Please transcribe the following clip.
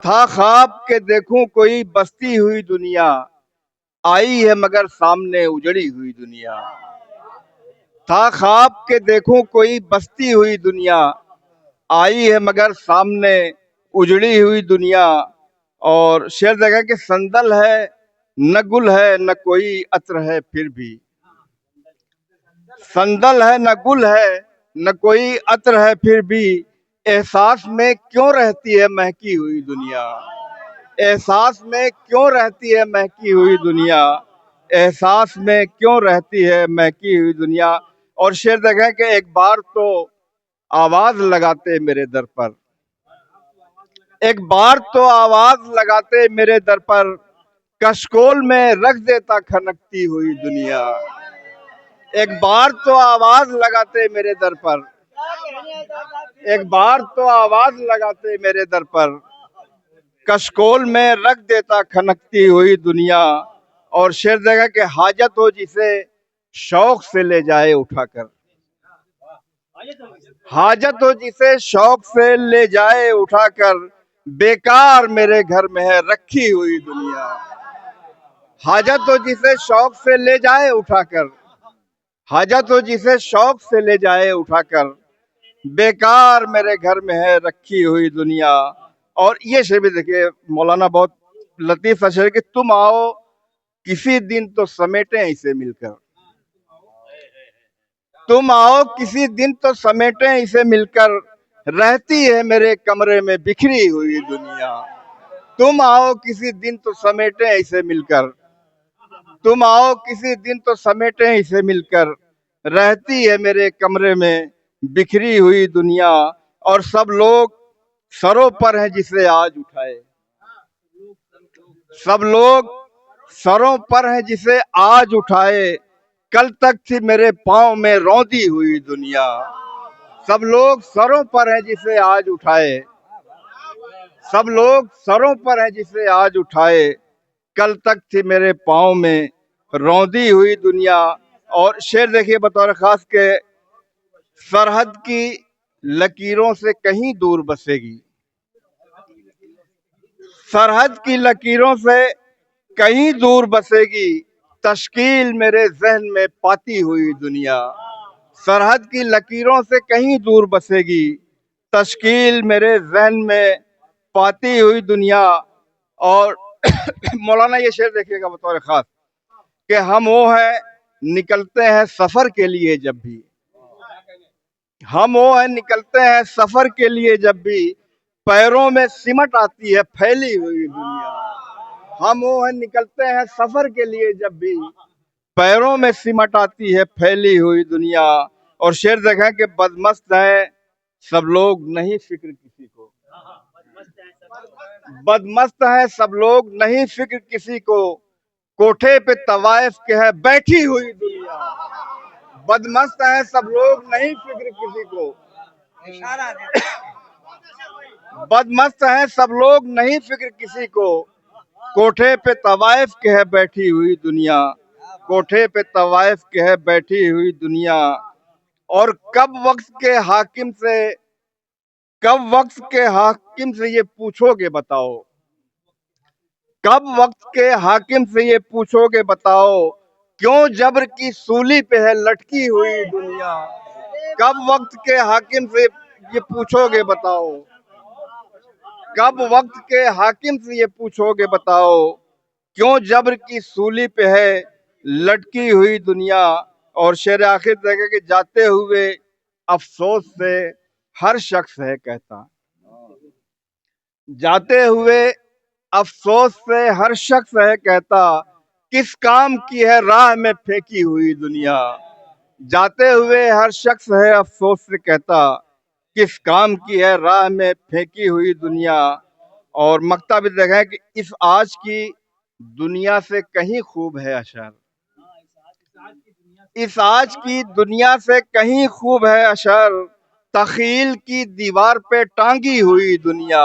تھا خواب کہ دیکھوں کوئی بستی ہوئی دنیا، آئی ہے مگر سامنے اجڑی ہوئی دنیا۔ تھا خواب کہ دیکھوں کوئی بستی ہوئی دنیا، آئی ہے مگر سامنے اجڑی ہوئی دنیا۔ اور شعر دیکھا کہ سندل ہے نہ گل ہے نہ کوئی عطر ہے پھر بھی، سندل ہے نہ گل ہے نہ کوئی عطر ہے پھر بھی، احساس میں کیوں رہتی ہے مہکی ہوئی دنیا۔ احساس میں کیوں رہتی ہے مہکی ہوئی دنیا، احساس میں کیوں رہتی ہے مہکی ہوئی دنیا۔ اور شعر دیکھیں کہ ایک بار تو آواز لگاتے میرے در پر، ایک بار تو آواز لگاتے میرے در پر، کشکول میں رکھ دیتا کھنکتی ہوئی دنیا۔ ایک بار تو آواز لگاتے میرے در پر، ایک بار تو آواز لگاتے میرے در پر، کشکول میں رکھ دیتا کھنکتی ہوئی دنیا۔ اور شعر دیکھا کہ حاجت ہو جسے شوق سے لے جائے اٹھا کر، حاجت ہو جسے شوق سے لے جائے اٹھا کر، بیکار میرے گھر میں ہے رکھی ہوئی دنیا۔ حاجت ہو جسے شوق سے لے جائے اٹھا کر، حاجت ہو جسے شوق سے لے جائے اٹھا کر، بیکار میرے گھر میں ہے رکھی ہوئی دنیا۔ اور یہ شعر بھی دیکھیے مولانا بہت لطیف سا شعر کہ تم آؤ کسی دن تو سمیٹیں اسے مل کر، تم آؤ کسی دن تو سمیٹیں اسے مل کر، رہتی ہے میرے کمرے میں بکھری ہوئی دنیا۔ تم آؤ کسی دن تو سمیٹیں اسے مل کر، تم آؤ کسی دن تو سمیٹیں اسے مل کر، رہتی ہے میرے کمرے میں بکھری ہوئی دنیا۔ اور سب لوگ سروں پر ہیں جسے آج اٹھائے، سب لوگ سروں پر ہیں جسے آج اٹھائے، کل تک تھی میرے پاؤں میں روندی ہوئی دنیا۔ سب لوگ سروں پر ہیں جسے آج اٹھائے، سب لوگ سروں پر ہیں جسے آج اٹھائے، کل تک تھی میرے پاؤں میں روندی ہوئی دنیا۔ اور شعر دیکھیے بطور خاص کہ سرحد کی لکیروں سے کہیں دور بسے گی، سرحد کی لکیروں سے کہیں دور بسے گی، تشکیل میرے ذہن میں پاتی ہوئی دنیا۔ سرحد کی لکیروں سے کہیں دور بسے گی، تشکیل میرے ذہن میں پاتی ہوئی دنیا۔ اور مولانا یہ شعر دیکھیے گا بطور خاص کہ ہم وہ ہیں نکلتے ہیں سفر کے لیے جب بھی، ہم وہ ہیں نکلتے ہیں سفر کے لیے جب بھی، پیروں میں سمٹ آتی ہے پھیلی ہوئی دنیا۔ ہم وہ ہیں نکلتے ہیں سفر کے لیے جب بھی، پیروں میں سمٹ آتی ہے پھیلی ہوئی دنیا۔ اور شعر دیکھیں کہ بدمست ہے سب لوگ نہیں فکر کسی کو، بدمست ہے سب لوگ نہیں فکر کسی کو، کوٹھے پہ طوائف کے ہے بیٹھی ہوئی دنیا۔ بدمست ہے سب لوگ نہیں فکر کسی کو، بدمست ہے سب لوگ نہیں فکر کسی کو، کوٹھے پہ طوائف کے ہے بیٹھی ہوئی دنیا، کوٹھے پہ طوائف کے ہے بیٹھی ہوئی دنیا۔ اور کب وقت کے حاکم سے، کب وقت کے حاکم سے یہ پوچھو گے بتاؤ، کب وقت کے حاکم سے یہ پوچھو گے بتاؤ، کیوں جبر کی سولی پہ ہے لٹکی ہوئی دنیا۔ کب وقت کے حاکم سے یہ پوچھو گے بتاؤ، کب وقت کے حاکم سے یہ پوچھو گے بتاؤ، کیوں جبر کی سولی پہ ہے لٹکی ہوئی دنیا۔ اور شعر آخر دیکھے کہ جاتے ہوئے افسوس سے ہر شخص ہے کہتا، جاتے ہوئے افسوس سے ہر شخص ہے کہتا، کس کام کی ہے راہ میں پھینکی ہوئی دنیا۔ جاتے ہوئے ہر شخص ہے افسوس سے کہتا، کس کام کی ہے راہ میں پھینکی ہوئی دنیا۔ اور مقطع بھی دیکھیں کہ اس آج کی دنیا سے کہیں خوب ہے اشر، اس آج کی دنیا سے کہیں خوب ہے اشر، تخیل کی دیوار پہ ٹانگی ہوئی دنیا۔